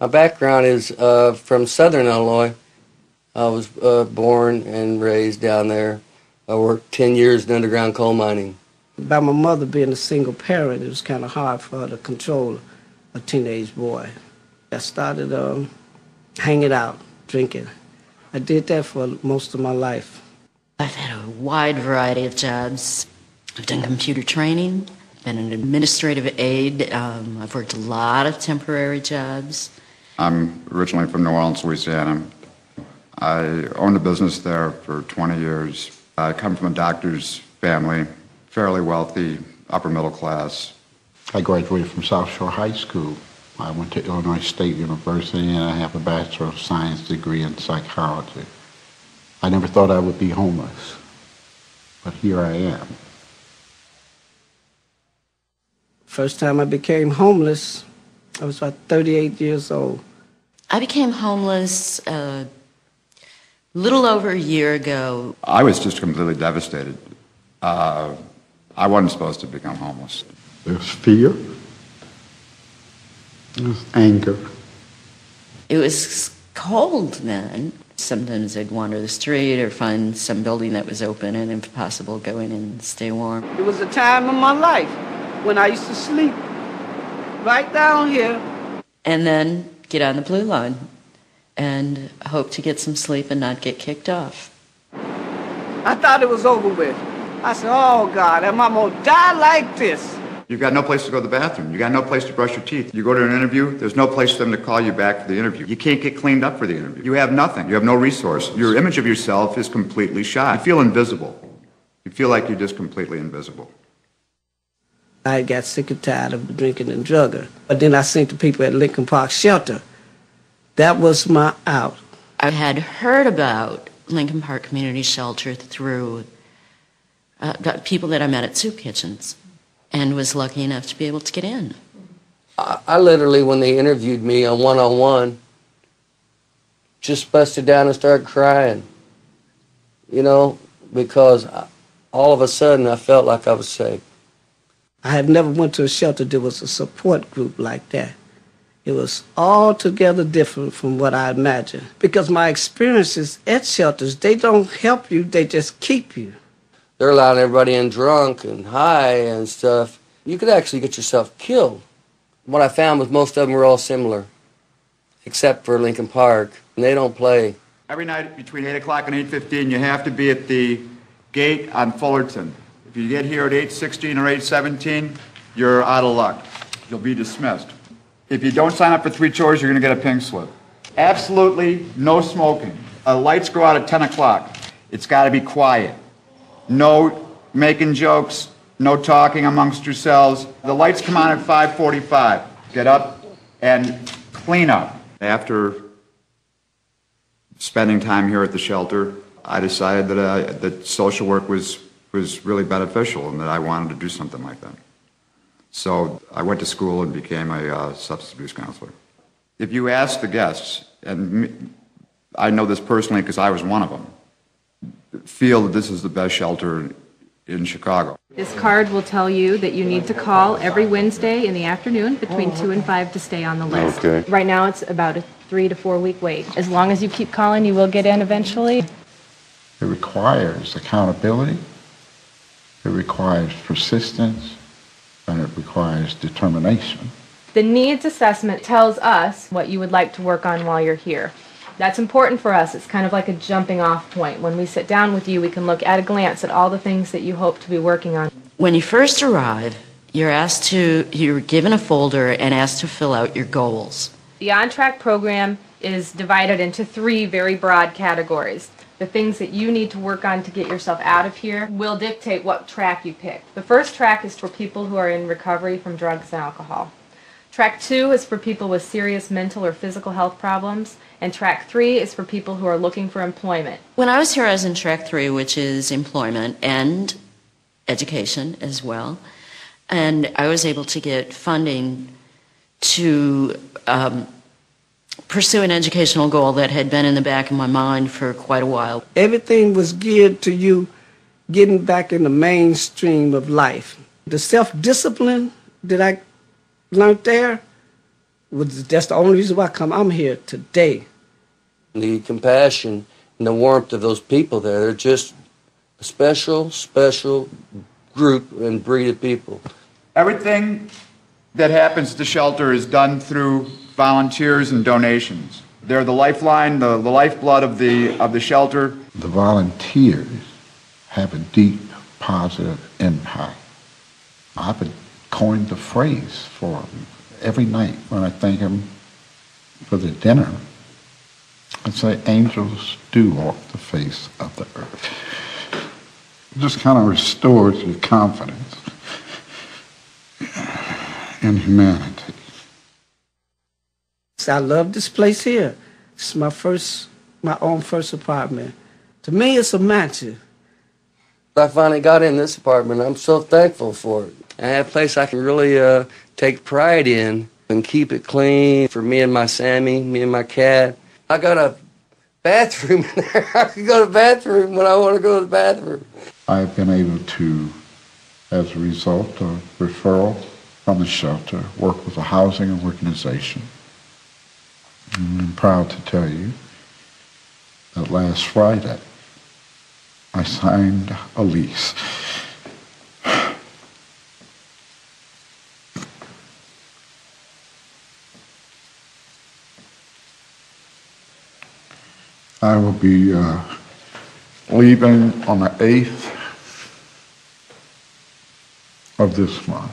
My background is from Southern Illinois. I was born and raised down there. I worked 10 years in underground coal mining. By my mother being a single parent, it was kind of hard for her to control a teenage boy. I started hanging out, drinking. I did that for most of my life. I've had a wide variety of jobs. I've done computer training, been an administrative aide. I've worked a lot of temporary jobs. I'm originally from New Orleans, Louisiana. I owned a business there for 20 years. I come from a doctor's family, fairly wealthy, upper middle class. I graduated from South Shore High School. I went to Illinois State University and I have a Bachelor of Science degree in psychology. I never thought I would be homeless, but here I am. First time I became homeless, I was about 38 years old. I became homeless a little over a year ago. I was just completely devastated. I wasn't supposed to become homeless. There's fear. There's anger. It was cold then. Sometimes I'd wander the street or find some building that was open and if possible go in and stay warm. It was a time in my life when I used to sleep right down here. And then get on the blue line and hope to get some sleep and not get kicked off. I thought it was over with. I said, oh God, am I gonna die like this? You've got no place to go to the bathroom. You've got no place to brush your teeth. You go to an interview, there's no place for them to call you back for the interview. You can't get cleaned up for the interview. You have nothing. You have no resource. Your image of yourself is completely shot. You feel invisible. You feel like you're just completely invisible. I got sick and tired of drinking and drugging. But then I seen the people at Lincoln Park Shelter. That was my out. I had heard about Lincoln Park Community Shelter through people that I met at soup kitchens and was lucky enough to be able to get in. I literally, when they interviewed me on one-on-one, just busted down and started crying, you know, because all of a sudden I felt like I was safe. I had never went to a shelter that was a support group like that. It was altogether different from what I imagined. Because my experiences at shelters, they don't help you, they just keep you. They're allowing everybody in drunk and high and stuff. You could actually get yourself killed. What I found was most of them were all similar, except for Lincoln Park, and they don't play. Every night between 8 o'clock and 8:15, you have to be at the gate on Fullerton. If you get here at 8:16 or 8:17, you're out of luck. You'll be dismissed. If you don't sign up for 3 chores, you're going to get a pink slip. Absolutely no smoking. Lights go out at 10 o'clock. It's got to be quiet. No making jokes, no talking amongst yourselves. The lights come on at 5:45. Get up and clean up. After spending time here at the shelter, I decided that social work was really beneficial and that I wanted to do something like that. So I went to school and became a substance abuse counselor. If you ask the guests, and I know this personally because I was one of them, feel that this is the best shelter in Chicago. This card will tell you that you need to call every Wednesday in the afternoon between 2 and 5 to stay on the list. Okay. Right now it's about a 3 to 4 week wait. As long as you keep calling, you will get in eventually. It requires accountability, it requires persistence, and it requires determination. The needs assessment tells us what you would like to work on while you're here. That's important for us. It's kind of like a jumping off point. When we sit down with you, we can look at a glance at all the things that you hope to be working on. When you first arrive, you're given a folder and asked to fill out your goals. The OnTrack program is divided into 3 very broad categories. The things that you need to work on to get yourself out of here will dictate what track you pick. The first track is for people who are in recovery from drugs and alcohol. Track 2 is for people with serious mental or physical health problems, and track 3 is for people who are looking for employment. When I was here, I was in track 3, which is employment and education as well, and I was able to get funding to pursue an educational goal that had been in the back of my mind for quite a while. Everything was geared to you getting back in the mainstream of life. The self-discipline that I learned there That's the only reason why I'm here today. The compassion and the warmth of those people there, they're just a special, special group and breed of people. Everything that happens at the shelter is done through volunteers and donations. They're the lifeline, the lifeblood of the shelter. The volunteers have a deep positive impact. I've coined the phrase for them every night when I thank them for the dinner. I say, angels do walk the face of the earth. It just kind of restores your confidence in humanity. I love this place here. It's my own first apartment. To me, it's a mansion. I finally got in this apartment. I'm so thankful for it. I have a place I can really take pride in and keep it clean for me and my Sammy, me and my cat. I got a bathroom in there. I can go to the bathroom when I want to go to the bathroom. I've been able to, as a result of referral from the shelter, work with a housing organization. And I'm proud to tell you that last Friday, I signed a lease. I will be leaving on the 8th of this month.